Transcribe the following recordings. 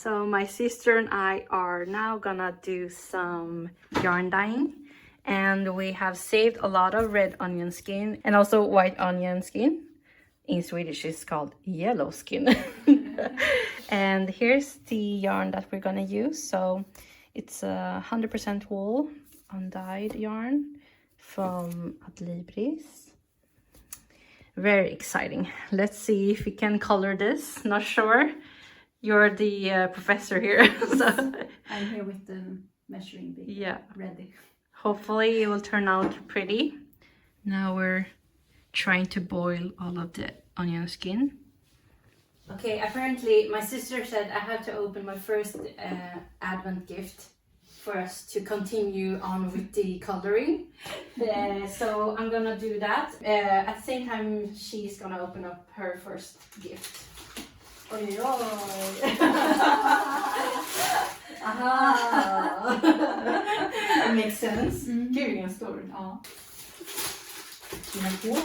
So my sister and I are now gonna do some yarn dyeing, and we have saved a lot of red onion skin and also white onion skin. In Swedish it's called yellow skin. And here's the yarn that we're gonna use. So it's 100% wool undyed yarn from Adlibris. Very exciting. Let's see if we can color this. Not sure. You're the professor here. So I'm here with the measuring bit. Yeah. Ready. Hopefully it will turn out pretty. Now we're trying to boil all of the onion skin. Okay, apparently my sister said I have to open my first advent gift for us to continue on with the coloring. So I'm gonna do that. At the same time, she's gonna open up her first gift. Oj, oj. Aha! That makes sense. Gud, vilken stor. Ja. Den är på.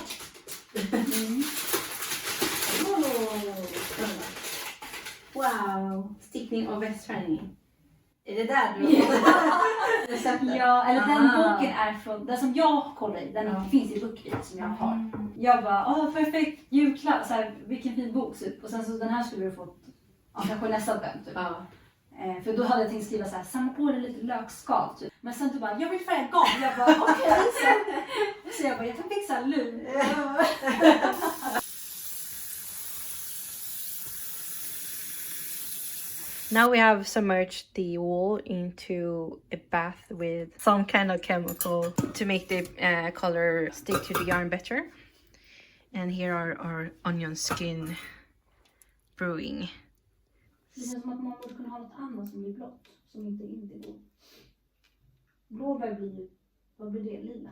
Wow! Stickning och västträning. Är det där du Ja, eller den boken är från, den som jag kollar i, den finns i Bookbeat som jag har. Jag bara, perfekt julklapp, så här, vilken fin bok typ. Och sen så den här skulle du fått, kanske nästa advent typ. För då hade jag tänkt skriva så här, samla på dig lite lökskal typ. Men sen du bara, jag vill färga garn. Jag bara, okej. Så jag bara, jag kan fixa lun. Now we have submerged the wool into a bath with some kind of chemical to make the color stick to the yarn better. And here are our onion skin brewing. Det känns som att man borde kunna ha något annat som blir blått, som inte är indigo. Blåbär blir, vad blir det, lila?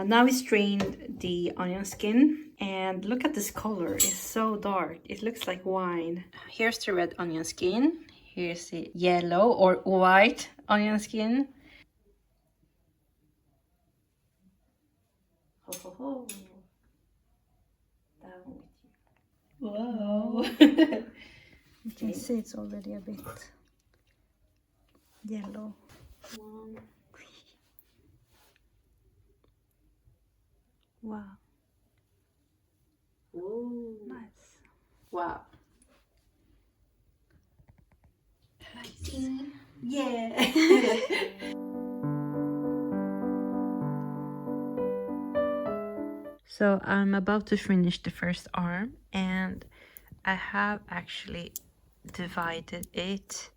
Now we strained the onion skin, and look at this color. It's so dark. It looks like wine. Here's the red onion skin. Here's the yellow or white onion skin. Ho, ho, ho. Down with you. Whoa. You can see it's already a bit yellow. One. Wow. Whoa. Nice. Wow. Yeah. So I'm about to finish the first arm, and I have actually divided it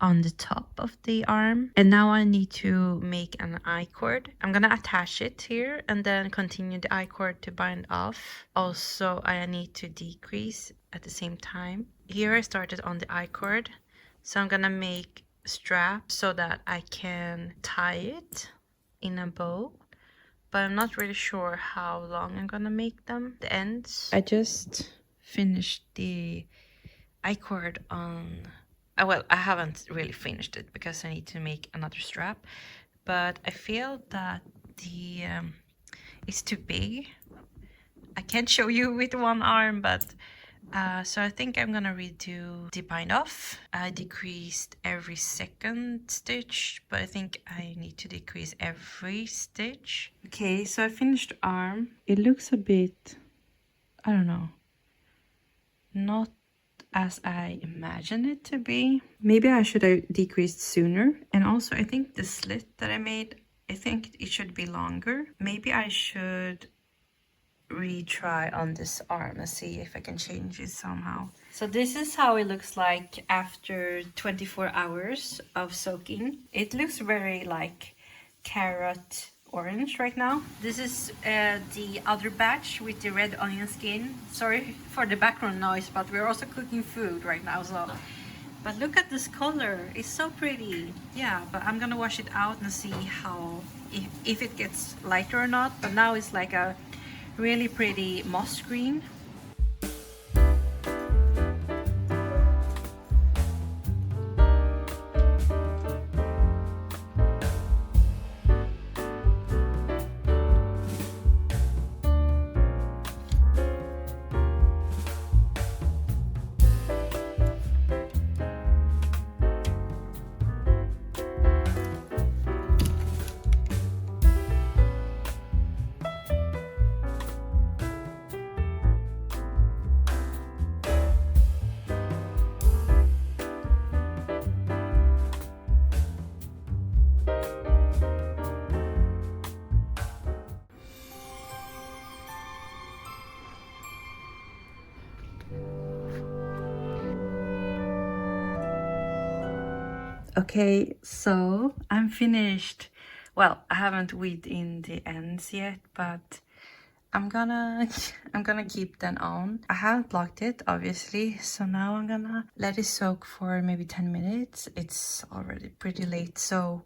on the top of the arm, and now I need to make an I-cord. I'm gonna attach it here and then continue the I-cord to bind off. Also, I need to decrease at the same time. Here I started on the I-cord, so I'm gonna make straps so that I can tie it in a bow, but I'm not really sure how long I'm gonna make them, the ends. I just finished the I-cord on, well, I haven't really finished it because I need to make another strap, but I feel that the it's too big. I can't show you with one arm, but so I think I'm gonna redo the bind off. I decreased every second stitch, but I think I need to decrease every stitch. Okay, so I finished the arm. It looks a bit, I don't know, not as I imagined it to be. Maybe I should have decreased sooner. And also I think the slit that I made, I think it should be longer. Maybe I should retry on this arm and see if I can change it somehow. So this is how it looks like after 24 hours of soaking. It looks very like carrot orange right now. This is the other batch with the red onion skin. Sorry for the background noise, but we're also cooking food right now, so. But look at this color, it's so pretty. Yeah, but I'm gonna wash it out and see how, if it gets lighter or not. But now it's like a really pretty moss green. Okay, so I'm finished. Well, I haven't weaved in the ends yet, but I'm gonna keep them on. I haven't blocked it, obviously, so now I'm gonna let it soak for maybe 10 minutes. It's already pretty late, so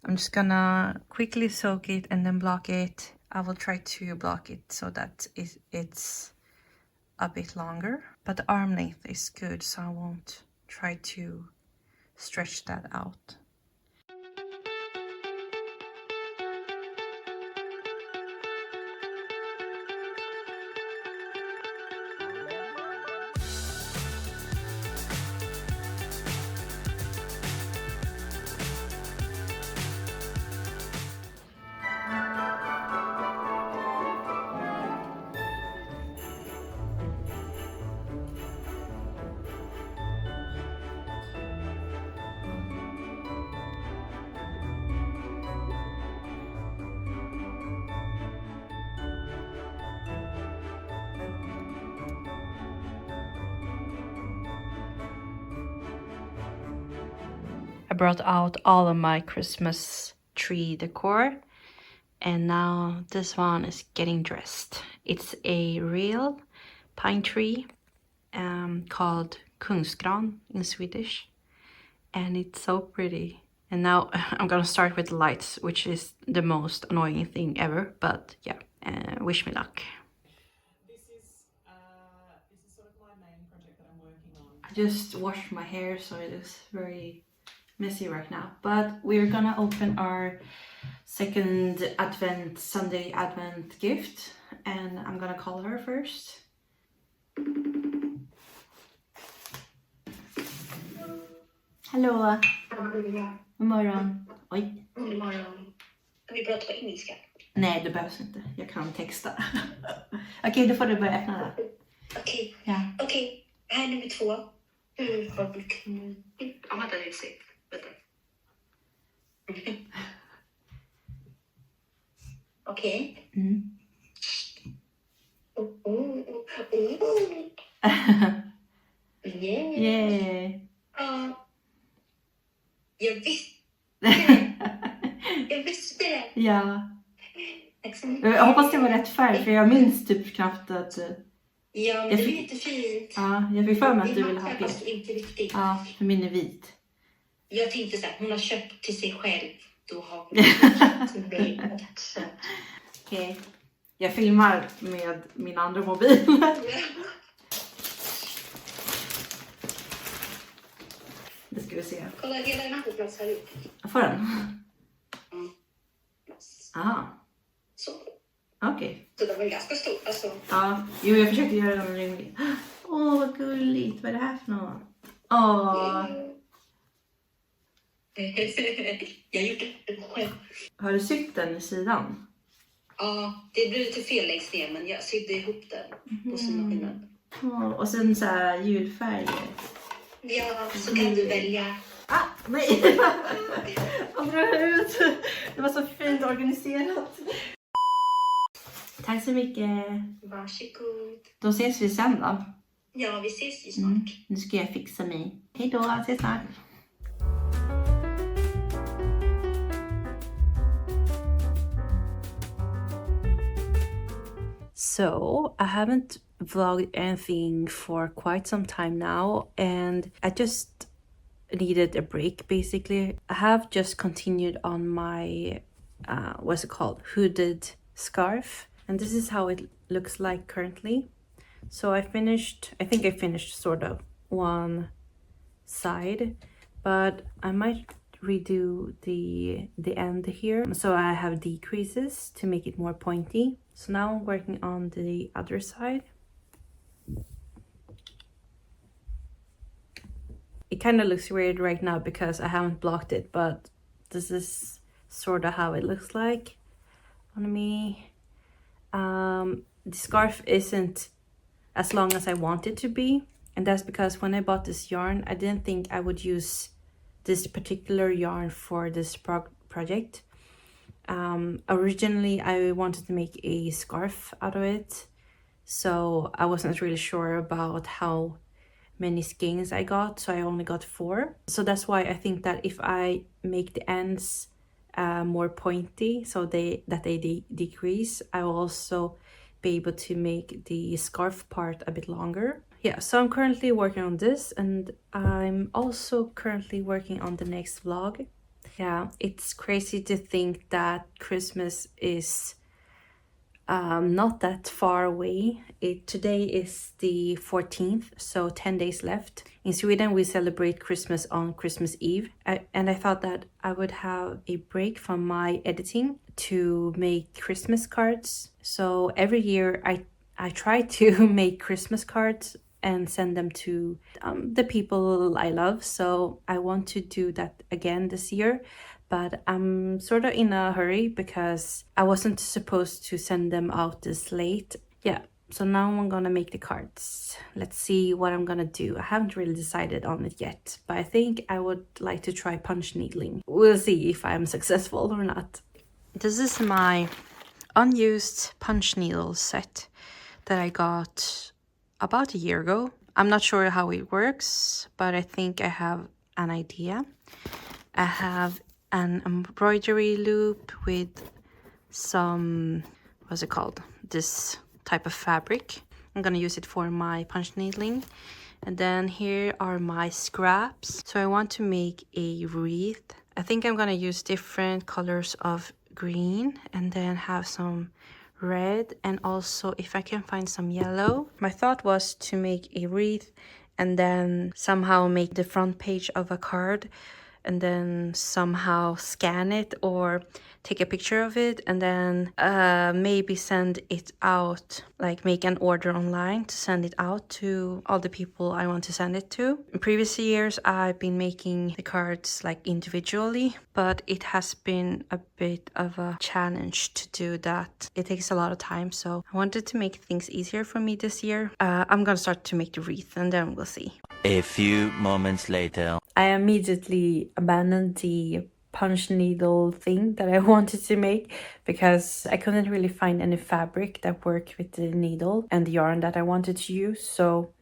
I'm just gonna quickly soak it and then block it. I will try to block it so that it's a bit longer, but the arm length is good, so I won't try to stretch that out. I brought out all of my Christmas tree decor, and now this one is getting dressed. It's a real pine tree called Kungsgran in Swedish, and it's so pretty. And now I'm gonna start with the lights, which is the most annoying thing ever, but yeah, wish me luck. This is sort of my main project that I'm working on. I just washed my hair, so it is very messy right now, but we're gonna open our second advent Sunday advent gift, and I'm gonna call her first. Hallå! God morgon. Oj. God morgon. Kan vi prata på engelska? Nej, det behövs inte. Jag kan texta. Okej, då får du börja öppna då. Okej. Ja. Okej, här är nummer 2. Har du knut? Ja, vänta, det är se. Vänta. Okej. Mm. Yeah. Yeah. Jag visste det. Jag visste det. Ja. Jag hoppas det var rätt färg, för jag minns typ knappt att... Ja, men det är jättefint. Ja, jag fick för mig att du ville ha pink. Fast inte riktigt. Ja, för min är vit. Jag tänkte så här, hon har köpt till sig själv. Då har hon köpt mig. Okej. Jag filmar med min andra mobil. Det ska vi se. Kolla, hela den här plats här ute. Får den? Mm. Aha. Så. Okej. Okay. Så den var ganska stor. Alltså. Ja, jo, jag försökte göra den rimlig. Åh, vad gulligt. Vad är det här för något? Åh. Jag har gjort det själv. Har du sytt den i sidan? Ja, det blev lite fel längst ner, men jag sydde ihop den på symaskinen. Åh, och sen så här julfärger. Ja, så kan du välja. Ah, nej! Jag drar ut. Det var så fint organiserat. Tack så mycket. Varsågod. Då ses vi sen då. Ja, vi ses ju snart. Nu ska jag fixa mig. Hej då, ses snart. So, I haven't vlogged anything for quite some time now, and I just needed a break basically. I have just continued on my what's it called, hooded scarf, and this is how it looks like currently. So I think I finished sort of one side, but I might redo the end here, so I have decreases to make it more pointy. So now I'm working on the other side. It kind of looks weird right now because I haven't blocked it, but this is sort of how it looks like on me. The scarf isn't as long as I want it to be, and that's because when I bought this yarn, I didn't think I would use this particular yarn for this project. Originally I wanted to make a scarf out of it, so I wasn't really sure about how many skeins I got, so I only got 4. So that's why I think that if I make the ends more pointy, so they decrease, I will also be able to make the scarf part a bit longer. Yeah, so I'm currently working on this, and I'm also currently working on the next vlog. Yeah, it's crazy to think that Christmas is not that far away. Today is the 14th, so 10 days left. In Sweden, we celebrate Christmas on Christmas Eve, and I thought that I would have a break from my editing to make Christmas cards. So every year I try to make Christmas cards and send them to the people I love. So I want to do that again this year, but I'm sort of in a hurry because I wasn't supposed to send them out this late. Yeah, so now I'm gonna make the cards. Let's see what I'm gonna do. I haven't really decided on it yet, but I think I would like to try punch needling. We'll see if I'm successful or not. This is my unused punch needle set that I got about a year ago. I'm not sure how it works, but I think I have an idea. I have an embroidery loop with some, what's it called? This type of fabric. I'm gonna use it for my punch needling. And then here are my scraps. So I want to make a wreath. I think I'm gonna use different colors of green and then have some red, and also if I can find some yellow. My thought was to make a wreath and then somehow make the front page of a card, and then somehow scan it or take a picture of it, and then maybe send it out, like make an order online to send it out to all the people I want to send it to. In previous years I've been making the cards like individually, but it has been a bit of a challenge to do that. It takes a lot of time, so I wanted to make things easier for me this year. I'm gonna start to make the wreath and then we'll see. A few moments later. I immediately abandoned the punch needle thing that I wanted to make because I couldn't really find any fabric that worked with the needle and the yarn that I wanted to use. So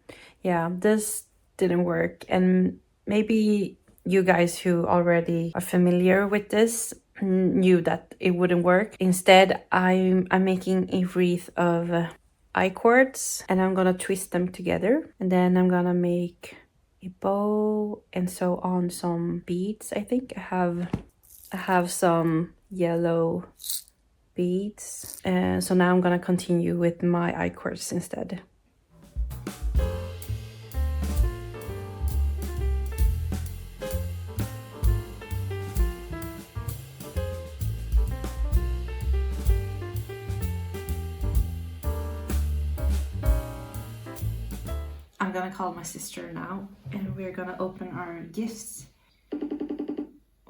yeah, this didn't work. And maybe you guys who already are familiar with this knew that it wouldn't work. Instead, I'm making a wreath of I-cords, and I'm gonna twist them together, and then I'm gonna make a bow and sew on some beads. I think I have some yellow beads, so now I'm gonna continue with my I-cords instead. I'm gonna call my sister now and we're gonna open our gifts.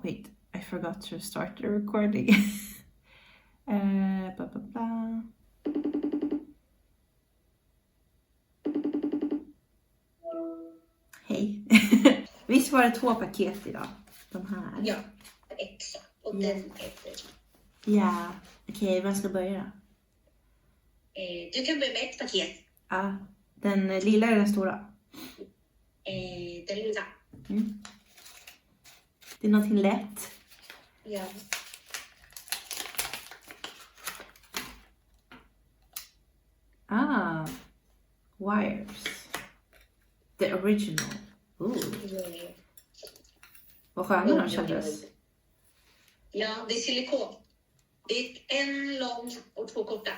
Wait, I forgot to start the recording. Blah, blah, blah. Hej. Visst var det 2 paket idag? De här? Ja, exakt. Och den heter... Ja, okej, vem ska börja då? Du kan börja med ett paket. Ja, den lilla är den stora? Den lilla. Mm. Det är någonting lätt. Ja. Ah, wires. The original. Ooh. Vad sköna de kändes. Ja, det är silikon. Det är en lång och 2 korta.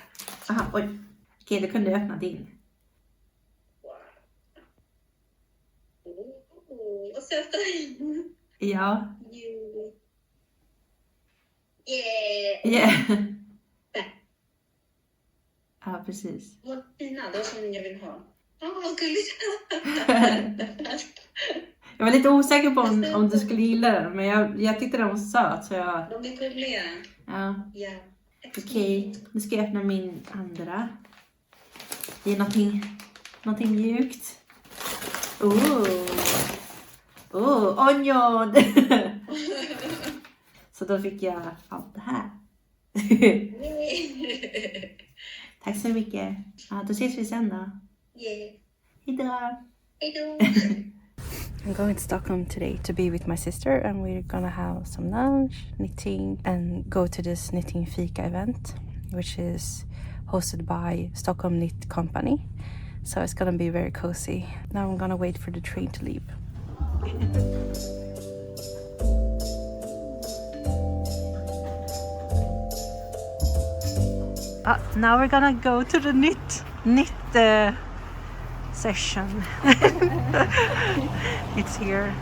Aha, oj. Okej, då kunde jag öppna din. Vad söta. Ja. Yeah. Yeah. Ja, precis. Vad fina, det var som jag vill ha. Vad gulligt. Jag var lite osäker på om du skulle gilla den, men jag tyckte den var söt, så jag... De är gulliga. Ja. Ja. Okej, nu ska jag öppna min andra. Det är någonting mjukt. Onion! Så då fick jag allt det här. Tack så mycket. Ja, då ses vi sen då. Yeah. Hejdå! Hejdå! I'm going to Stockholm today to be with my sister, and we're gonna have some lunch, knitting, and go to this knitting fika event, which is hosted by Stockholm Knit Company. So it's gonna be very cozy. Now I'm gonna wait for the train to leave. Now we're gonna go to the knit session. It's here.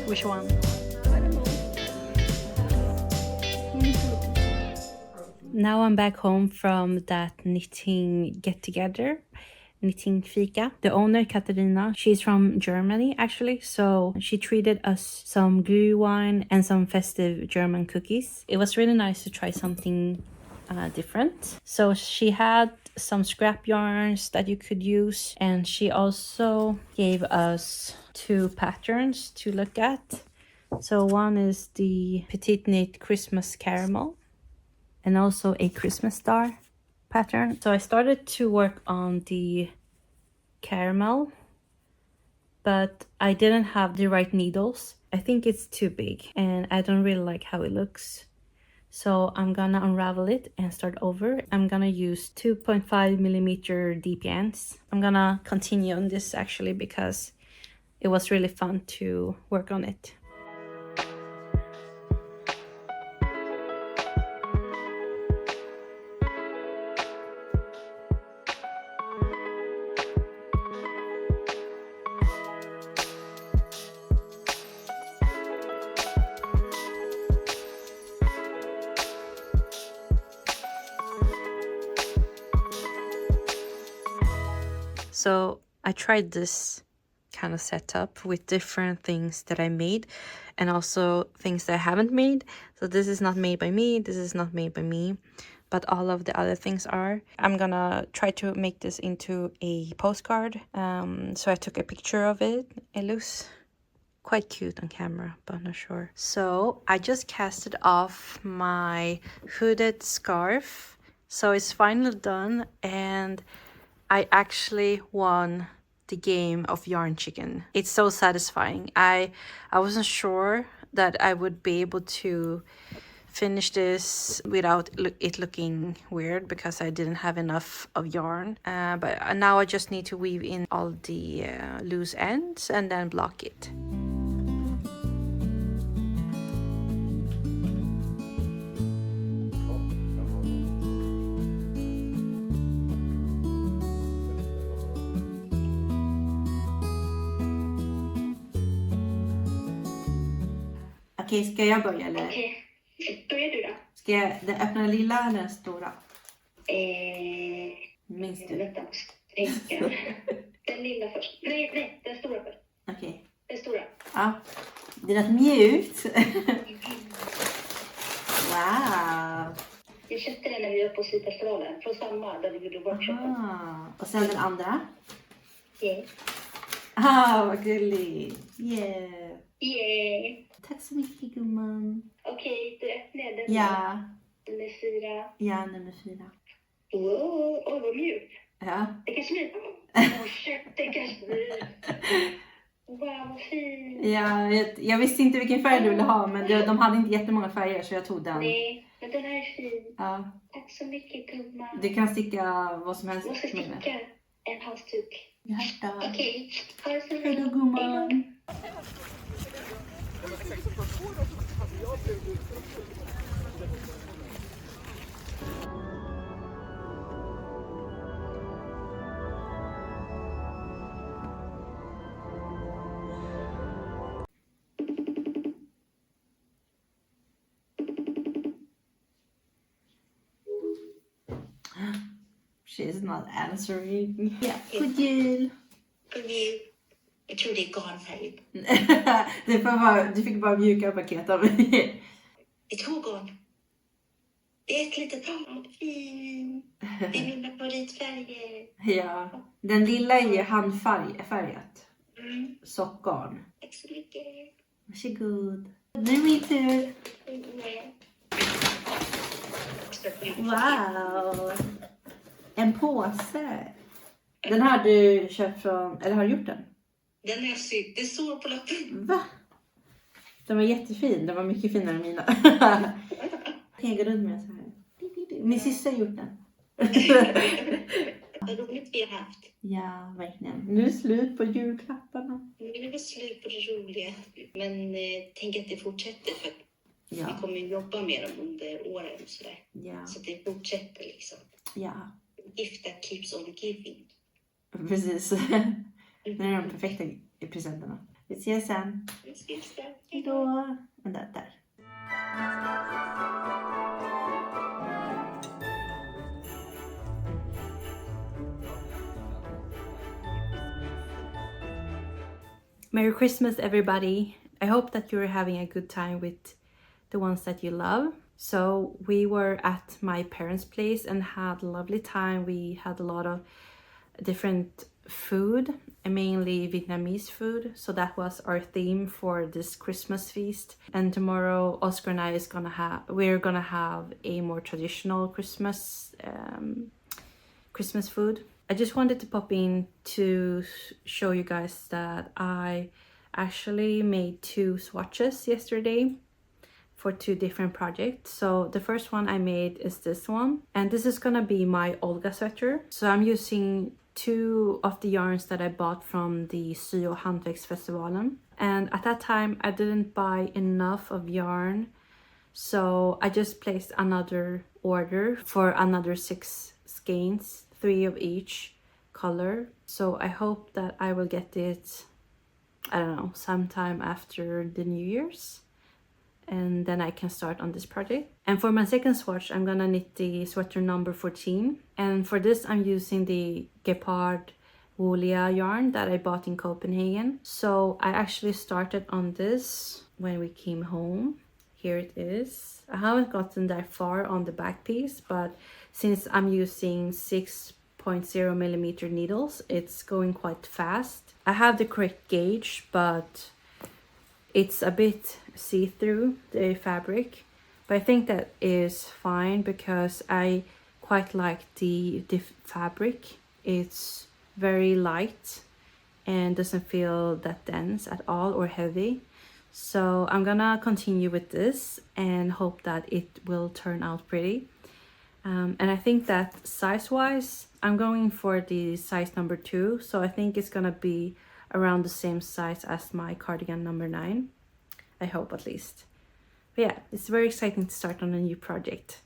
Which one? Now I'm back home from that knitting get-together, knitting fika. The owner, Katarina, she's from Germany actually, so she treated us some glühwein and some festive German cookies. It was really nice to try something different. So she had some scrap yarns that you could use, and she also gave us 2 patterns to look at. So one is the Petite Knit Christmas Caramel and also a Christmas star pattern. So I started to work on the caramel, but I didn't have the right needles. I think it's too big and I don't really like how it looks. So I'm gonna unravel it and start over. I'm gonna use 2.5 millimeter DPNs. I'm gonna continue on this actually because it was really fun to work on it. So I tried this kind of setup with different things that I made and also things that I haven't made. So this is not made by me, this is not made by me, but all of the other things are. I'm gonna try to make this into a postcard. So I took a picture of it. It looks quite cute on camera, but I'm not sure. So I just casted off my hooded scarf. So it's finally done, and I actually won the game of yarn chicken. It's so satisfying. I wasn't sure that I would be able to finish this without it looking weird because I didn't have enough of yarn. But now I just need to weave in all the loose ends and then block it. Okej, ska jag börja eller? Okej, börjar du då? Ska jag öppna den lilla eller den stora? Minns du? Vänta, tänka. Den lilla först. Nej, den stora först. Okej. Den stora. Ja, det är rätt mjukt. Wow. Jag köpte den när vi var på Slitafestivalen. Från samma där vi gjorde workshopen. Och sen den andra? Yeah. Vad gulligt. Yeah. Yeah. Tack så mycket gumman. Okej, du öppnar den. Ja. Nummer 4. Ja, nummer 4. Wow, oj vad mjuk. Ja. Det kanske blir... shit, det kanske blir... Wow, vad fin. Ja, jag visste inte vilken färg du ville ha, men de hade inte jättemånga färger så jag tog den. Nej, men den här är fin. Ja. Tack så mycket gumman. Du kan sticka vad som helst. Jag ska sticka en halsduk. Ja, då. Okej, ha det så bra. Hej då gumman. She's not answering. Yeah, god jul! Jag tror det är garnfärg. Du fick bara mjuka paket av mig. Det är 2 garn. Det är ett litet garn. Det är mina favoritfärger. Ja, den lilla är ju handfärgat. Sockgarn. Tack så mycket. Varsågod. Nu är min tur. Wow! En påse. Den har du köpt från, eller har du gjort den? Den har jag sytt. Det står på lappen. Va? Den var jättefin. Den var mycket finare än mina. Jag går runt med så här. Min syster har gjort den. Vad roligt vi har haft. Ja, verkligen. Nu är det slut på julklapparna. Nu är det slut på det roliga. Men tänk att det fortsätter. För att vi kommer jobba med dem under åren och sådär. Ja. Så det fortsätter liksom. Ja. Gift that keeps on giving. Precis. Det är de perfekta presenterna. Vi ses sen. Vi ses där. Hejdå. Vänta, där. Merry Christmas, everybody. I hope that you're having a good time with the ones that you love. So we were at my parents' place and had a lovely time. We had a lot of different food, mainly Vietnamese food. So that was our theme for this Christmas feast. And tomorrow, Oscar and I we're gonna have a more traditional Christmas food. I just wanted to pop in to show you guys that I actually made 2 swatches yesterday for 2 different projects. So the first one I made is this one, and this is gonna be my Olga sweater. So I'm using 2 of the yarns that I bought from the Sy- och Hantverksfestivalen. And at that time I didn't buy enough of yarn, so I just placed another order for another 6 skeins, 3 of each color. So I hope that I will get it, I don't know, sometime after the New Year's, and then I can start on this project. And for my second swatch, I'm gonna knit the sweater number 14, and for this I'm using the Gepard Wolia yarn that I bought in Copenhagen. So I actually started on this when we came home. Here it is. I haven't gotten that far on the back piece, but since I'm using 6.0 millimeter needles, it's going quite fast. I have the correct gauge, but it's a bit see-through, the fabric. But I think that is fine because I quite like the fabric. It's very light and doesn't feel that dense at all or heavy. So I'm gonna continue with this and hope that it will turn out pretty. And I think that size-wise, I'm going for the size number 2. So I think it's gonna be around the same size as my cardigan number 9. I hope at least. But yeah, it's very exciting to start on a new project.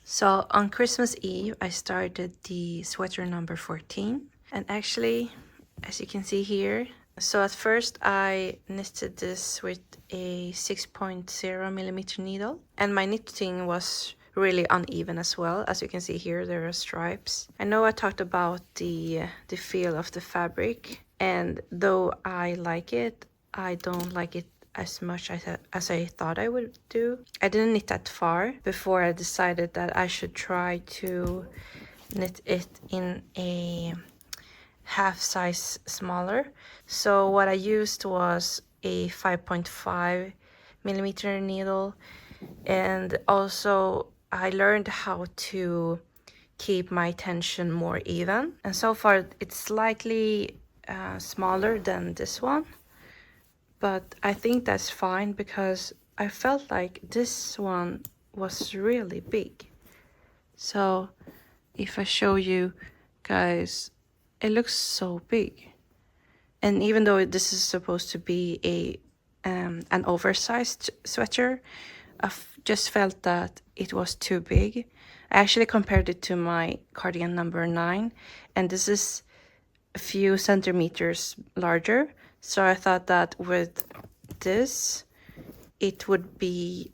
So on Christmas Eve, I started the sweater number 14. And actually, as you can see here, so at first I knitted this with a 6.0 millimeter needle. And my knitting was really uneven as well. As you can see here, there are stripes. I know I talked about the feel of the fabric. And though I like it, I don't like it as much as I thought I would do. I didn't knit that far before I decided that I should try to knit it in a half size smaller. So what I used was a 5.5 millimeter needle, and also I learned how to keep my tension more even. And so far it's slightly smaller than this one. But I think that's fine because I felt like this one was really big. So if I show you guys, it looks so big. And even though this is supposed to be an oversized sweater, just felt that it was too big. I actually compared it to my cardigan number 9, and this is a few centimeters larger. So I thought that with this, it would be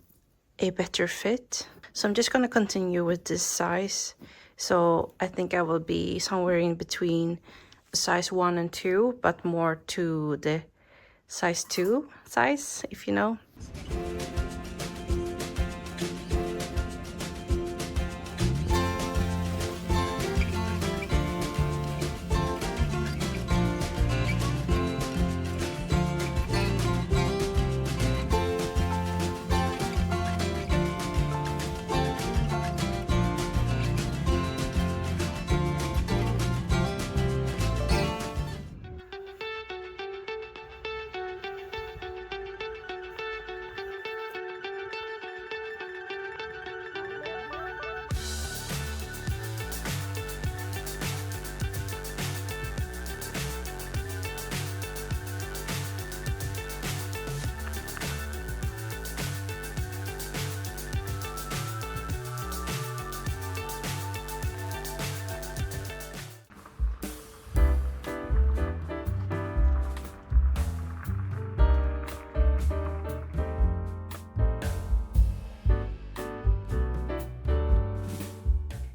a better fit. So I'm just gonna continue with this size. So I think I will be somewhere in between size 1 and 2, but more to the size 2 size, if you know.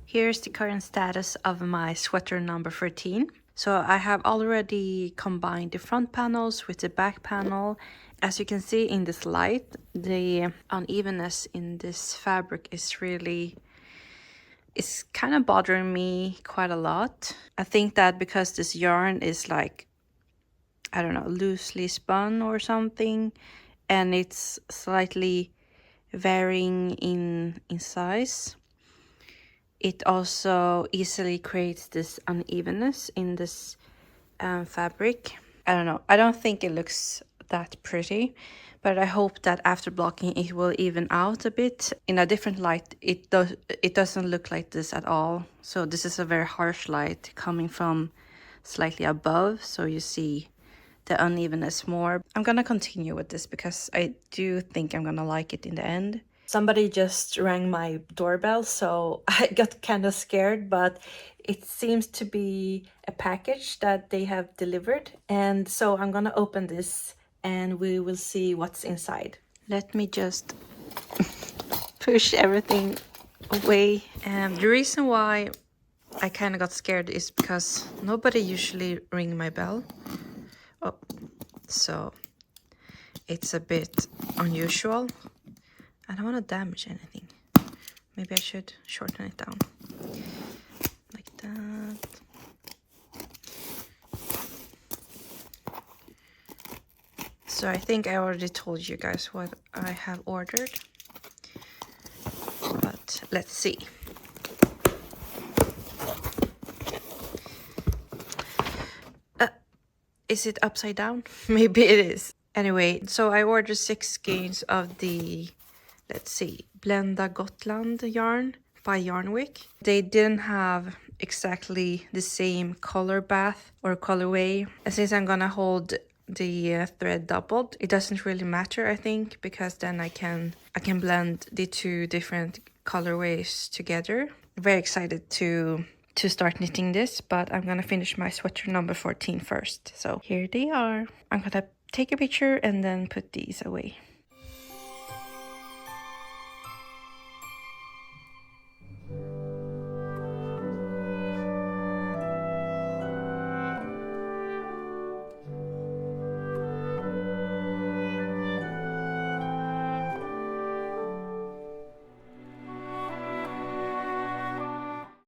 Here's the current status of my sweater number 13. So I have already combined the front panels with the back panel. As you can see in this light, the unevenness in this fabric is it's kind of bothering me quite a lot. I think that because this yarn is like, I don't know, loosely spun or something, and it's slightly varying in size, it also easily creates this unevenness in this fabric. I don't know. I don't think it looks that pretty, but I hope that after blocking it will even out a bit. In a different light, it doesn't look like this at all. So this is a very harsh light coming from slightly above, so you see the unevenness more. I'm gonna continue with this because I do think I'm gonna like it in the end. Somebody just rang my doorbell, so I got kind of scared, but it seems to be a package that they have delivered. And so I'm gonna open this and we will see what's inside. Let me just push everything away. And the reason why I kind of got scared is because nobody usually ring my bell. Oh, so it's a bit unusual. I don't want to damage anything. Maybe I should shorten it down. Like that. So I think I already told you guys what I have ordered. But let's see. Is it upside down? Maybe it is. Anyway, so I ordered 6 skeins of the, let's see, Blenda Gotland yarn by Yarnwick. They didn't have exactly the same color bath or colorway. Since I'm gonna hold the thread doubled, it doesn't really matter, I think, because then I can blend the 2 different colorways together. Very excited to start knitting this, but I'm gonna finish my sweater number 14 first. So here they are. I'm gonna take a picture and then put these away.